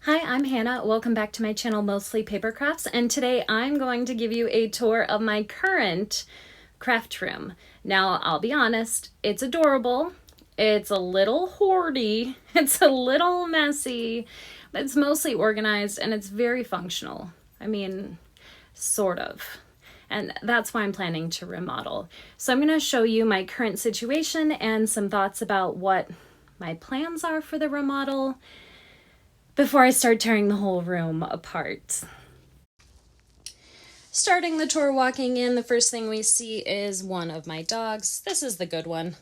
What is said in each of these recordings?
Hi, I'm Hannah. Welcome back to my channel, Mostly Paper Crafts, and today I'm going to give you a tour of my current craft room. Now, I'll be honest, it's adorable, it's a little hoardy, it's a little messy, but it's mostly organized and it's very functional. I mean, sort of. And that's why I'm planning to remodel. So I'm going to show you my current situation and some thoughts about what my plans are for the remodel before I start tearing the whole room apart. Starting the tour walking in, the first thing we see is one of my dogs. This is the good one.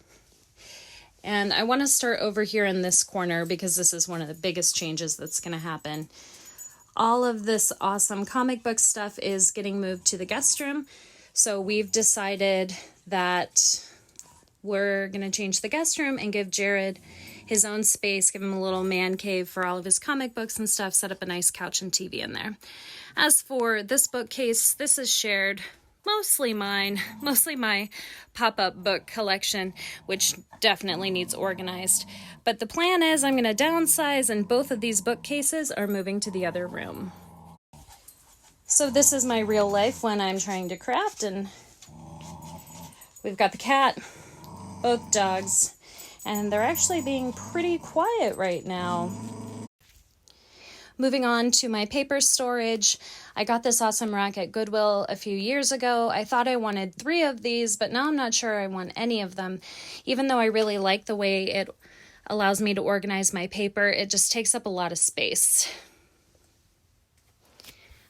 And I want to start over here in this corner because this is one of the biggest changes that's going to happen. All of this awesome comic book stuff is getting moved to the guest room. So we've decided that we're going to change the guest room and give Jared his own space, give him a little man cave for all of his comic books and stuff, set up a nice couch and TV in there. As for this bookcase, this is shared, mostly mine, mostly my pop-up book collection, which definitely needs organized. But the plan is I'm going to downsize, and both of these bookcases are moving to the other room. So this is my real life when I'm trying to craft, and we've got the cat, both dogs, and they're actually being pretty quiet right now. Moving on to my paper storage, I got this awesome rack at Goodwill a few years ago. I thought I wanted 3 of these, but now I'm not sure I want any of them. Even though I really like the way it allows me to organize my paper, it just takes up a lot of space.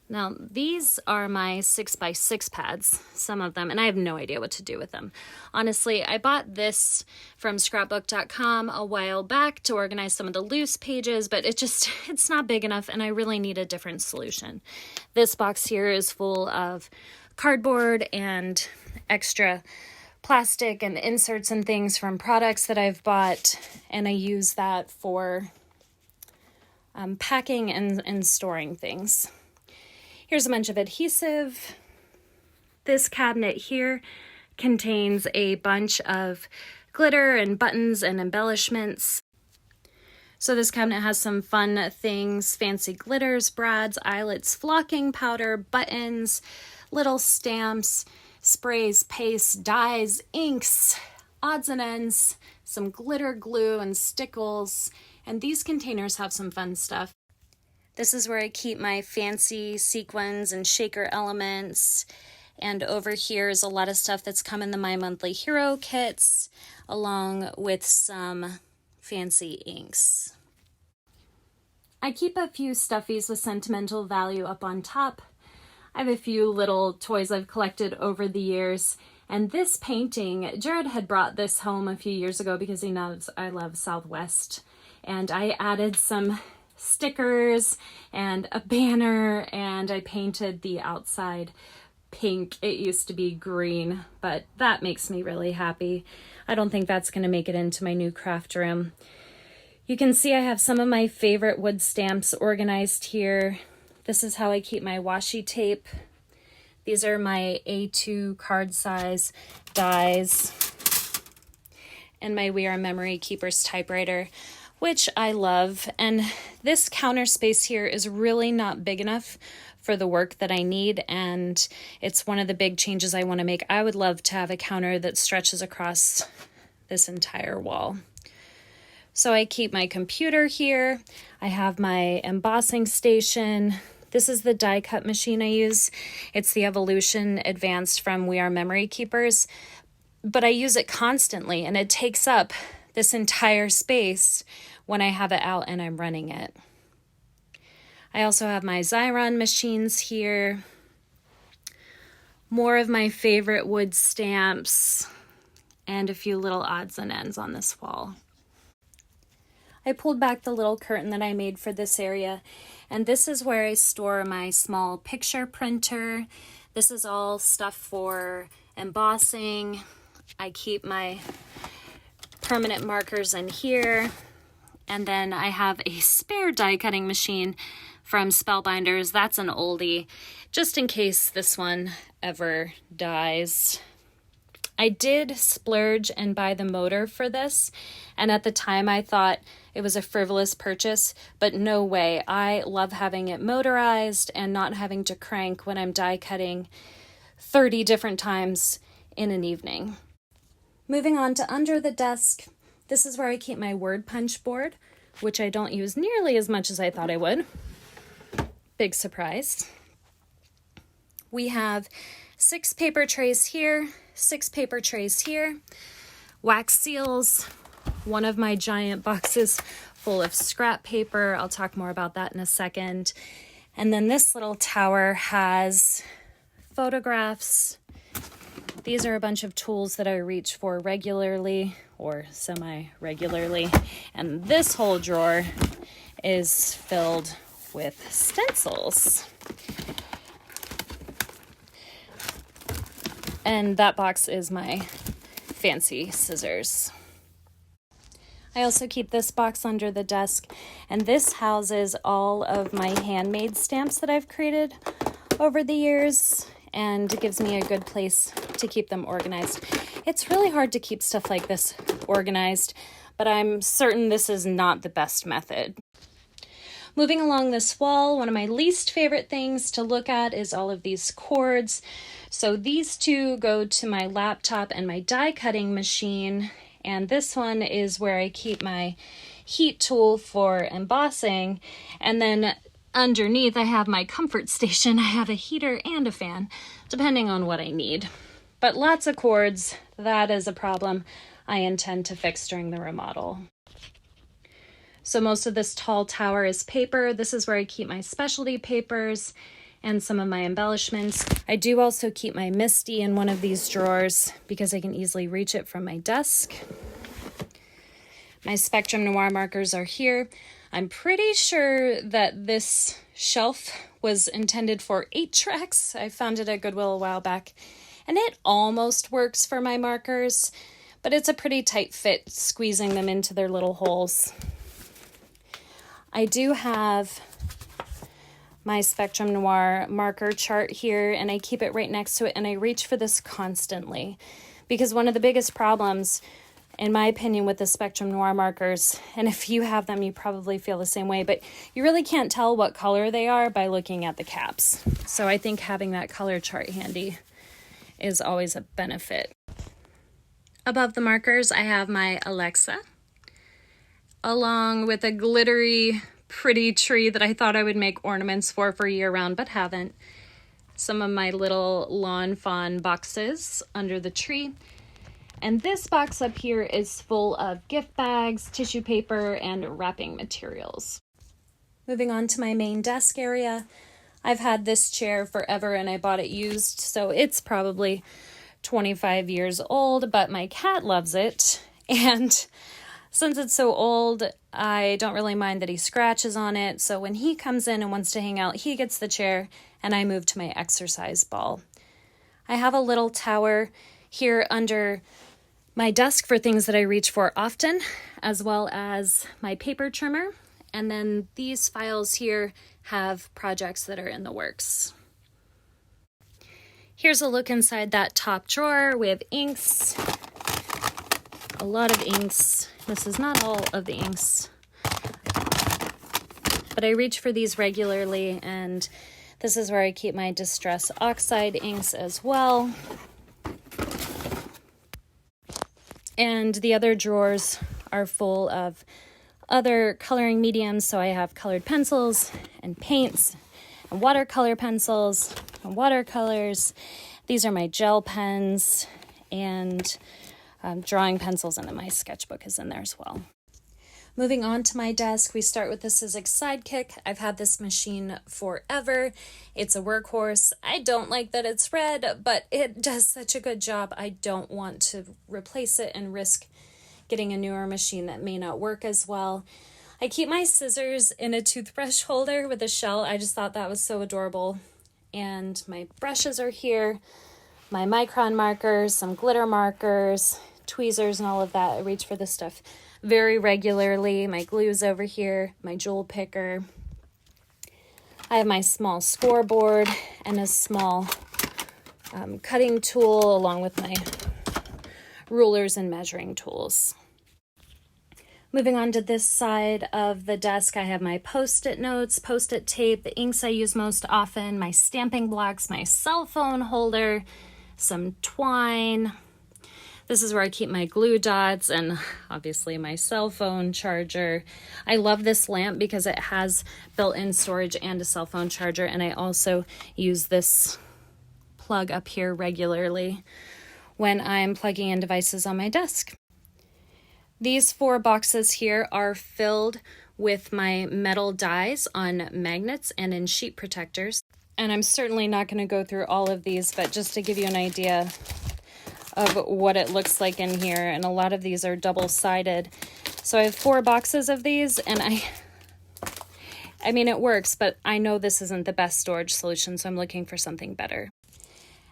Now, these are my 6x6 pads, some of them, and I have no idea what to do with them. Honestly, I bought this from scrapbook.com a while back to organize some of the loose pages, but it's not big enough, and I really need a different solution. This box here is full of cardboard and extra plastic and inserts and things from products that I've bought, and I use that for packing and storing things. Here's a bunch of adhesive. This cabinet here contains a bunch of glitter and buttons and embellishments. So this cabinet has some fun things, fancy glitters, brads, eyelets, flocking powder, buttons, little stamps, sprays, paste, dyes, inks, odds and ends, some glitter glue and stickles, and these containers have some fun stuff. This is where I keep my fancy sequins and shaker elements. And over here is a lot of stuff that's come in the My Monthly Hero kits, along with some fancy inks. I keep a few stuffies with sentimental value up on top. I have a few little toys I've collected over the years. And this painting, Jared had brought this home a few years ago because he knows I love Southwest. And I added some stickers and a banner, and I painted the outside pink. It used to be green, but that makes me really happy. I don't think that's going to make it into my new craft room. You can see I have some of my favorite wood stamps organized here. This is how I keep my washi tape. These are my A2 card size dies, and my We Are Memory Keepers typewriter, which I love. And this counter space here is really not big enough for the work that I need, and it's one of the big changes I want to make. I would love to have a counter that stretches across this entire wall. So I keep my computer here. I have my embossing station. This is the die cut machine I use. It's the Evolution Advanced from We Are Memory Keepers, but I use it constantly, and it takes up this entire space when I have it out and I'm running it. I also have my Xyron machines here. More of my favorite wood stamps and a few little odds and ends on this wall. I pulled back the little curtain that I made for this area, and this is where I store my small picture printer. This is all stuff for embossing. I keep my permanent markers in here, and then I have a spare die cutting machine from Spellbinders. That's an oldie, just in case this one ever dies. I did splurge and buy the motor for this, and at the time I thought it was a frivolous purchase, but no way. I love having it motorized and not having to crank when I'm die cutting 30 different times in an evening. Moving on to under the desk, this is where I keep my word punch board, which I don't use nearly as much as I thought I would. Big surprise. We have 6 paper trays here, 6 paper trays here, wax seals, one of my giant boxes full of scrap paper. I'll talk more about that in a second. And then this little tower has photographs. These are a bunch of tools that I reach for regularly or semi-regularly. And this whole drawer is filled with stencils. And that box is my fancy scissors. I also keep this box under the desk, and this houses all of my handmade stamps that I've created over the years, and gives me a good place to keep them organized. It's really hard to keep stuff like this organized, but I'm certain this is not the best method. Moving along this wall, one of my least favorite things to look at is all of these cords. So these two go to my laptop and my die cutting machine, and this one is where I keep my heat tool for embossing. And then underneath I have my comfort station. I have a heater and a fan, depending on what I need. But lots of cords, that is a problem I intend to fix during the remodel. So most of this tall tower is paper. This is where I keep my specialty papers and some of my embellishments. I do also keep my Misty in one of these drawers because I can easily reach it from my desk. My Spectrum Noir markers are here. I'm pretty sure that this shelf was intended for 8 tracks. I found it at Goodwill a while back, and it almost works for my markers, but it's a pretty tight fit squeezing them into their little holes. I do have my Spectrum Noir marker chart here, and I keep it right next to it, and I reach for this constantly because one of the biggest problems, in my opinion, with the Spectrum Noir markers, and if you have them, you probably feel the same way, but you really can't tell what color they are by looking at the caps. So I think having that color chart handy is always a benefit. Above the markers, I have my Alexa, along with a glittery, pretty tree that I thought I would make ornaments for year-round, but haven't. Some of my little lawn fawn boxes under the tree. And this box up here is full of gift bags, tissue paper, and wrapping materials. Moving on to my main desk area. I've had this chair forever and I bought it used, so it's probably 25 years old, but my cat loves it. And since it's so old, I don't really mind that he scratches on it. So when he comes in and wants to hang out, he gets the chair and I move to my exercise ball. I have a little tower here under my desk for things that I reach for often, as well as my paper trimmer. And then these files here have projects that are in the works. Here's a look inside that top drawer. We have inks, a lot of inks. This is not all of the inks, but I reach for these regularly, and this is where I keep my Distress Oxide inks as well. And the other drawers are full of other coloring mediums, so I have colored pencils and paints and watercolor pencils and watercolors. These are my gel pens and drawing pencils, and then my sketchbook is in there as well. Moving on to my desk, we start with the Sizzix Sidekick. I've had this machine forever. It's a workhorse. I don't like that it's red, but it does such a good job. I don't want to replace it and risk getting a newer machine that may not work as well. I keep my scissors in a toothbrush holder with a shell. I just thought that was so adorable. And my brushes are here, my micron markers, some glitter markers, tweezers, and all of that. I reach for this stuff very regularly. My glue's over here, my jewel picker. I have my small scoreboard and a small cutting tool along with my rulers and measuring tools. Moving on to this side of the desk, I have my Post-it notes, Post-it tape, the inks I use most often, my stamping blocks, my cell phone holder, some twine. This is where I keep my glue dots and obviously my cell phone charger. I love this lamp because it has built-in storage and a cell phone charger, and I also use this plug up here regularly when I'm plugging in devices on my desk. These 4 boxes here are filled with my metal dies on magnets and in sheet protectors. And I'm certainly not going to go through all of these, but just to give you an idea of what it looks like in here. And a lot of these are double-sided. So I have 4 boxes of these, and I mean, it works, but I know this isn't the best storage solution, so I'm looking for something better.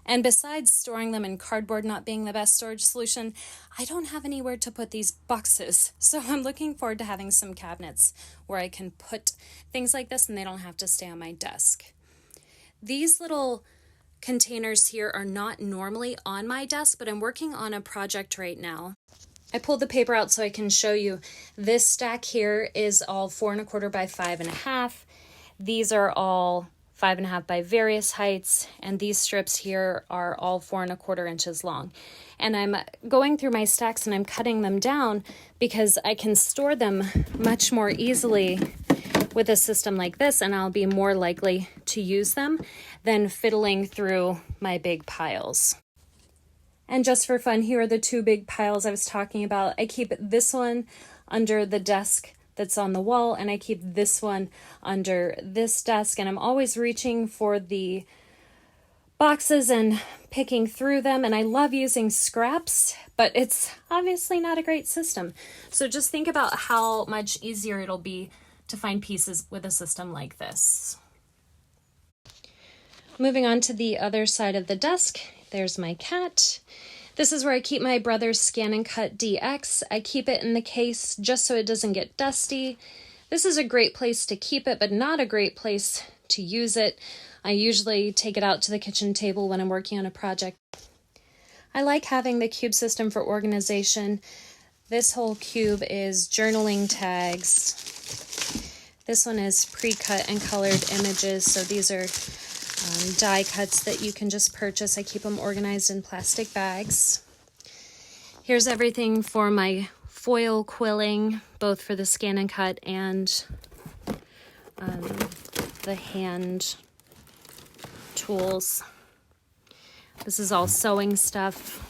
And besides storing them in cardboard not being the best storage solution, I don't have anywhere to put these boxes. So I'm looking forward to having some cabinets where I can put things like this and they don't have to stay on my desk. These little containers here are not normally on my desk, but I'm working on a project right now. I pulled the paper out so I can show you. This stack here is all 4 1/4 by 5 1/2. These are all 5 1/2 by various heights, and these strips here are all 4 1/4 inches long. And I'm going through my stacks and I'm cutting them down because I can store them much more easily with a system like this, and I'll be more likely to use them than fiddling through my big piles. And just for fun, here are the 2 big piles I was talking about. I keep this one under the desk that's on the wall, and I keep this one under this desk, and I'm always reaching for the boxes and picking through them, and I love using scraps, but it's obviously not a great system. So just think about how much easier it'll be to find pieces with a system like this. Moving on to the other side of the desk, there's my cat. This is where I keep my brother's Scan and Cut DX. I keep it in the case just so it doesn't get dusty. This is a great place to keep it, but not a great place to use it. I usually take it out to the kitchen table when I'm working on a project. I like having the cube system for organization. This whole cube is journaling tags. This one is pre-cut and colored images, so these are die cuts that you can just purchase. I keep them organized in plastic bags. Here's everything for my foil quilling, both for the Scan and Cut and the hand tools. This is all sewing stuff.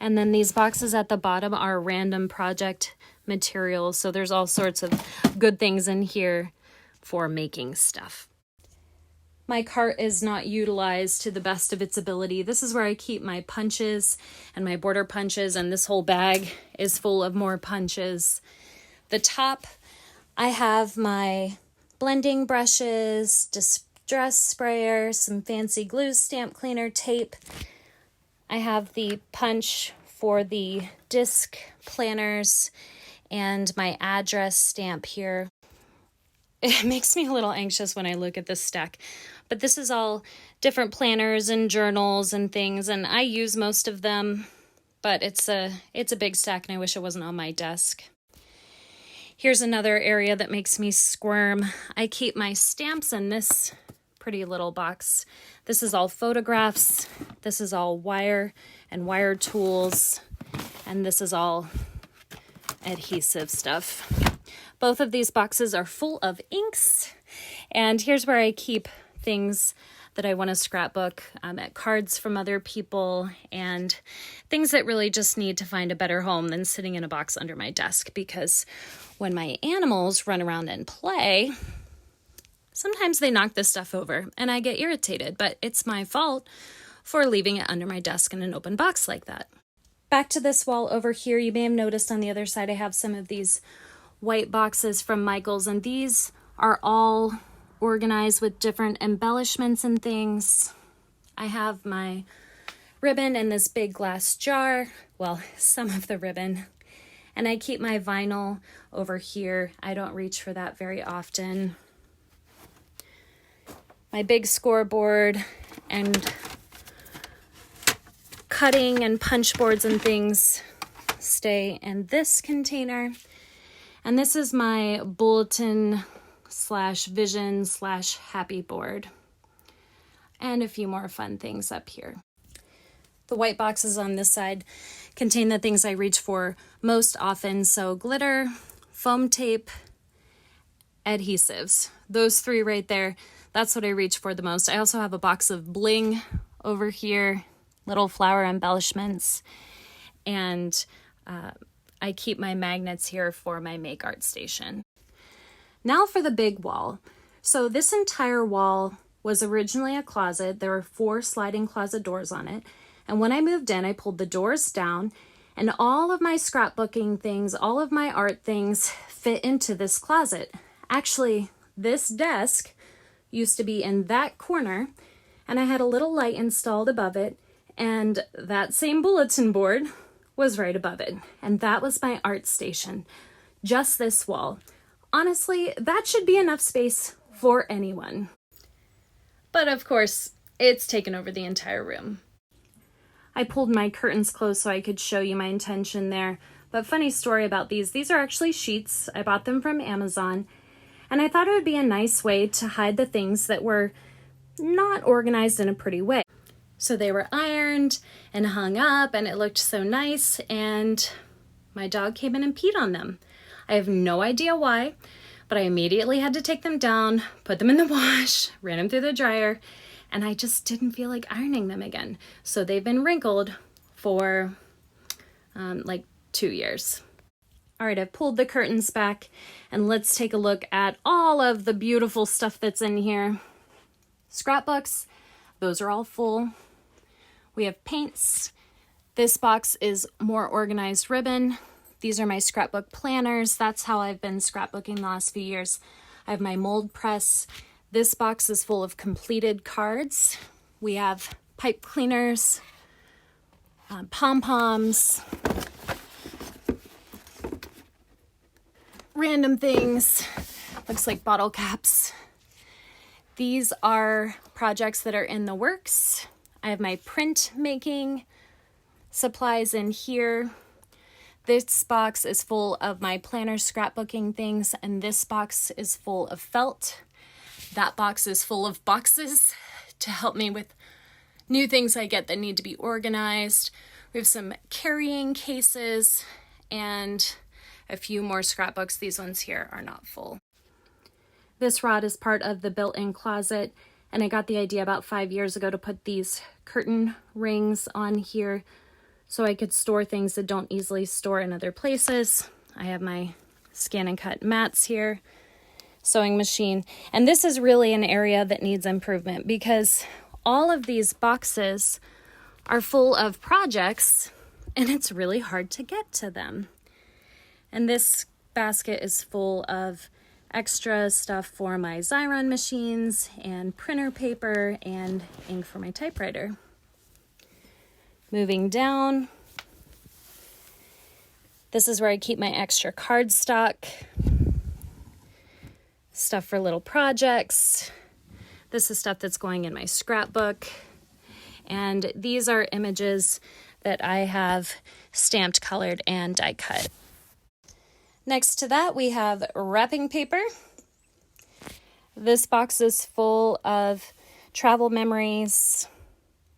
And then these boxes at the bottom are random project materials, so there's all sorts of good things in here for making stuff. My cart is not utilized to the best of its ability. This is where I keep my punches and my border punches, and this whole bag is full of more punches. The top, I have my blending brushes, distress sprayer, some fancy glue, stamp cleaner, tape. I have the punch for the disc planners and my address stamp here. It makes me a little anxious when I look at this stack, but this is all different planners and journals and things, and I use most of them, but it's a big stack and I wish it wasn't on my desk. Here's another area that makes me squirm. I keep my stamps in this pretty little box. This is all photographs, this is all wire and wire tools, and this is all adhesive stuff. Both of these boxes are full of inks, and here's where I keep things that I want to scrapbook, cards from other people, and things that really just need to find a better home than sitting in a box under my desk, because when my animals run around and play, sometimes they knock this stuff over and I get irritated, but it's my fault for leaving it under my desk in an open box like that. Back to this wall over here, you may have noticed on the other side I have some of these white boxes from Michaels, and these are all organized with different embellishments and things. I have my ribbon in this big glass jar, well, some of the ribbon, and I keep my vinyl over here. I don't reach for that very often. My big scoreboard and cutting and punch boards and things stay in this container. And this is my bulletin / vision / happy board. And a few more fun things up here. The white boxes on this side contain the things I reach for most often. So glitter, foam tape, adhesives. Those three right there, that's what I reach for the most. I also have a box of bling over here, little flower embellishments, and I keep my magnets here for my make art station. Now for the big wall. So this entire wall was originally a closet. There were 4 sliding closet doors on it. And when I moved in, I pulled the doors down, and all of my scrapbooking things, all of my art things fit into this closet. Actually, this desk used to be in that corner, and I had a little light installed above it, and that same bulletin board was right above it. And that was my art station, just this wall. Honestly, that should be enough space for anyone. But of course, it's taken over the entire room. I pulled my curtains closed so I could show you my intention there. But funny story about these. These are actually sheets. I bought them from Amazon. And I thought it would be a nice way to hide the things that were not organized in a pretty way. So they were ironed and hung up, and it looked so nice. And my dog came in and peed on them. I have no idea why, but I immediately had to take them down, put them in the wash, ran them through the dryer, and I just didn't feel like ironing them again. So they've been wrinkled for like 2 years. All right, I've pulled the curtains back, and let's take a look at all of the beautiful stuff that's in here. Scrapbooks, those are all full. We have paints. This box is more organized ribbon. These are my scrapbook planners. That's how I've been scrapbooking the last few years. I have my mold press. This box is full of completed cards. We have pipe cleaners, pom-poms, random things. Looks like bottle caps. These are projects that are in the works. I have my print making supplies in here. This box is full of my planner scrapbooking things, and this box is full of felt. That box is full of boxes to help me with new things I get that need to be organized. We have some carrying cases and a few more scrapbooks. These ones here are not full. This rod is part of the built-in closet, and I got the idea about 5 years ago to put these curtain rings on here so I could store things that don't easily store in other places. I have my scan and cut mats here, sewing machine, and this is really an area that needs improvement because all of these boxes are full of projects and it's really hard to get to them. And this basket is full of extra stuff for my Xyron machines and printer paper and ink for my typewriter. Moving down, this is where I keep my extra cardstock, stuff for little projects. This is stuff that's going in my scrapbook. And these are images that I have stamped, colored, and die cut. Next to that, we have wrapping paper. This box is full of travel memories.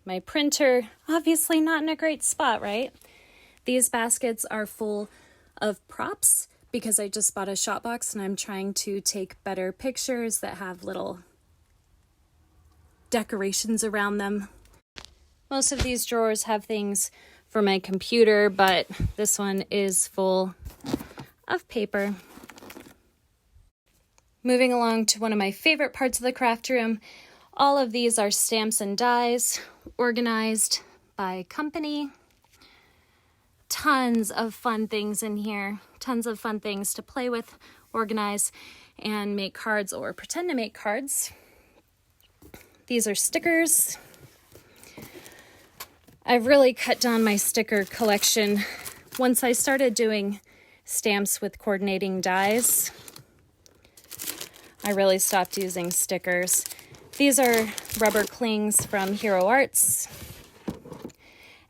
My printer, obviously not in a great spot, right? These baskets are full of props because I just bought a shot box and I'm trying to take better pictures that have little decorations around them. Most of these drawers have things for my computer, but this one is full of paper. Moving along to one of my favorite parts of the craft room, all of these are stamps and dies, organized by company. Tons of fun things in here, tons of fun things to play with, organize, and make cards or pretend to make cards. These are stickers. I've really cut down my sticker collection once I started doing stamps with coordinating dies. I really stopped using stickers. These are rubber clings from Hero Arts.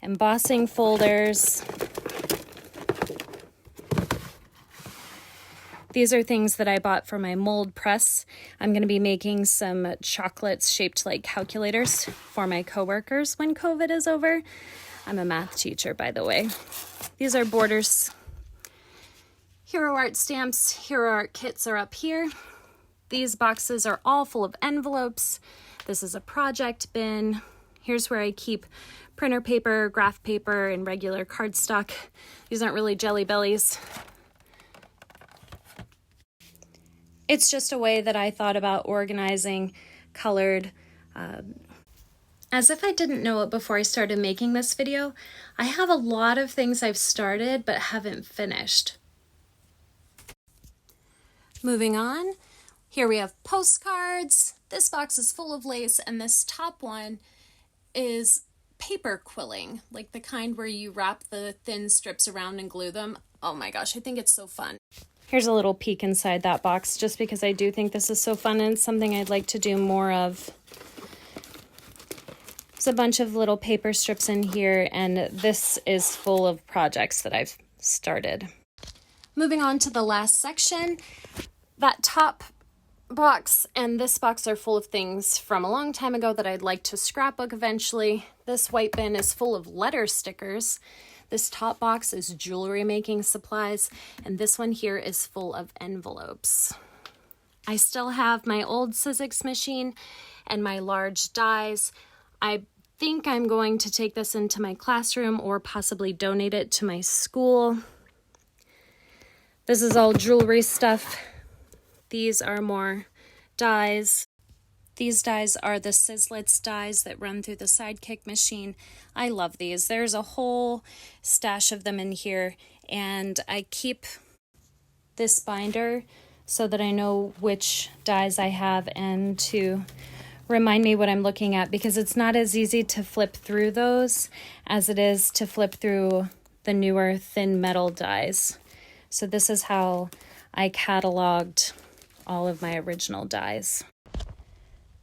embossing folders. These are things that I bought for my mold press. I'm going to be making some chocolates shaped like calculators for my coworkers when COVID is over. I'm a math teacher, by the way. These are borders. Hero Art stamps, Hero Art kits are up here. These boxes are all full of envelopes. This is a project bin. Here's where I keep printer paper, graph paper, and regular cardstock. These aren't really Jelly Bellies. It's just a way that I thought about organizing colored. As if I didn't know it before I started making this video, I have a lot of things I've started but haven't finished. Moving on, here we have postcards. This box is full of lace, and this top one is paper quilling, like the kind where you wrap the thin strips around and glue them. Oh my gosh, I think it's so fun. Here's a little peek inside that box, just because I do think this is so fun and it's something I'd like to do more of. There's a bunch of little paper strips in here, and this is full of projects that I've started. Moving on to the last section, that top box and this box are full of things from a long time ago that I'd like to scrapbook eventually. This white bin is full of letter stickers. This top box is jewelry making supplies, and this one here is full of envelopes. I still have my old Sizzix machine and my large dies. I think I'm going to take this into my classroom or possibly donate it to my school. This is all jewelry stuff. These are more dies. These dies are the Sizzlitz dies that run through the Sidekick machine. I love these. There's a whole stash of them in here, and I keep this binder so that I know which dies I have and to remind me what I'm looking at, because it's not as easy to flip through those as it is to flip through the newer thin metal dies. So this is how I cataloged all of my original dies.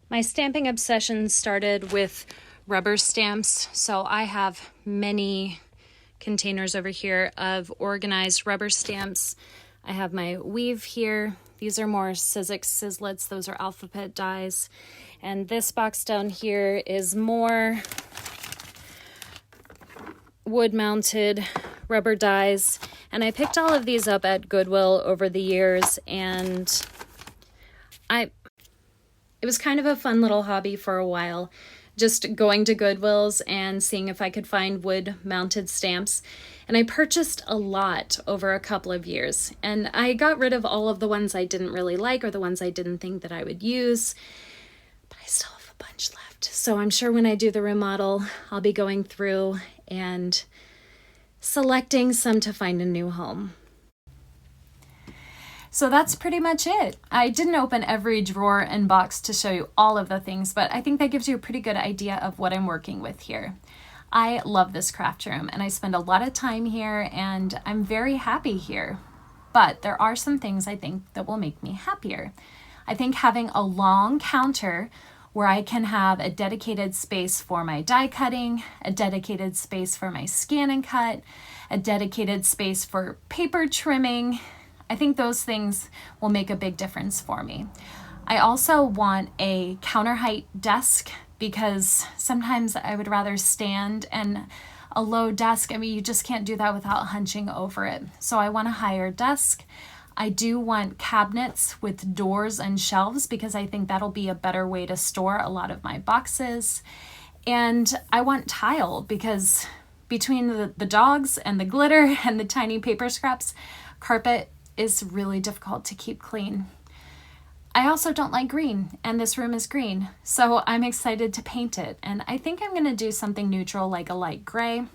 My stamping obsession started with rubber stamps, so I have many containers over here of organized rubber stamps. I have my weave here. These are more Sizzix Sizzlits. Those are alphabet dies. And this box down here is more wood-mounted rubber dies. And I picked all of these up at Goodwill over the years, and it was kind of a fun little hobby for a while, just going to Goodwill's and seeing if I could find wood-mounted stamps. And I purchased a lot over a couple of years. And I got rid of all of the ones I didn't really like or the ones I didn't think that I would use. But I still have a bunch left. So I'm sure when I do the remodel, I'll be going through and selecting some to find a new home. So that's pretty much it. I didn't open every drawer and box to show you all of the things, but I think that gives you a pretty good idea of what I'm working with here. I love this craft room, and I spend a lot of time here, and I'm very happy here. But there are some things I think that will make me happier. I think having a long counter where I can have a dedicated space for my die cutting, a dedicated space for my scan and cut, a dedicated space for paper trimming, I think those things will make a big difference for me. I also want a counter height desk, because sometimes I would rather stand, and a low desk, I mean, you just can't do that without hunching over it. So I want a higher desk. I do want cabinets with doors and shelves, because I think that'll be a better way to store a lot of my boxes. And I want tile, because between the dogs and the glitter and the tiny paper scraps, carpet is really difficult to keep clean. I also don't like green, and this room is green, so I'm excited to paint it. And I think I'm going to do something neutral, like a light gray.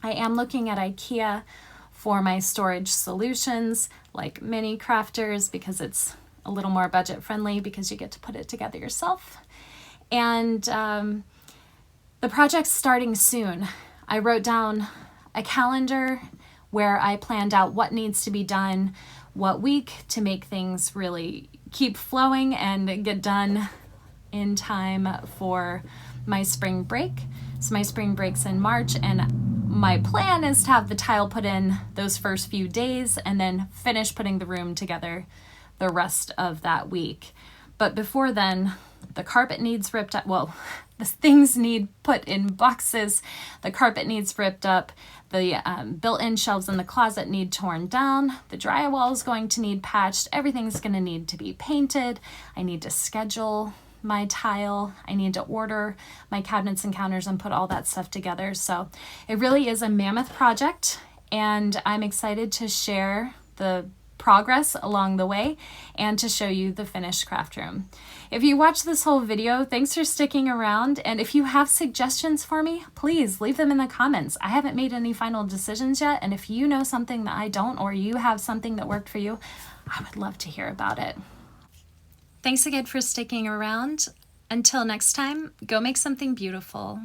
I am looking at IKEA for my storage solutions, like mini crafters, because it's a little more budget friendly, because you get to put it together yourself. And the project's starting soon. I wrote down a calendar where I planned out what needs to be done what week to make things really keep flowing and get done in time for my spring break. So my spring breaks in March, and my plan is to have the tile put in those first few days and then finish putting the room together the rest of that week. But before then, the carpet needs ripped up. Well, the things need put in boxes. The carpet needs ripped up. The built-in shelves in the closet need torn down. The drywall is going to need patched. Everything's going to need to be painted. I need to schedule my tile. I need to order my cabinets and counters and put all that stuff together. So it really is a mammoth project, and I'm excited to share the progress along the way and to show you the finished craft room. If you watched this whole video, thanks for sticking around, and if you have suggestions for me, please leave them in the comments. I haven't made any final decisions yet, and if you know something that I don't, or you have something that worked for you, I would love to hear about it. Thanks again for sticking around. Until next time, go make something beautiful.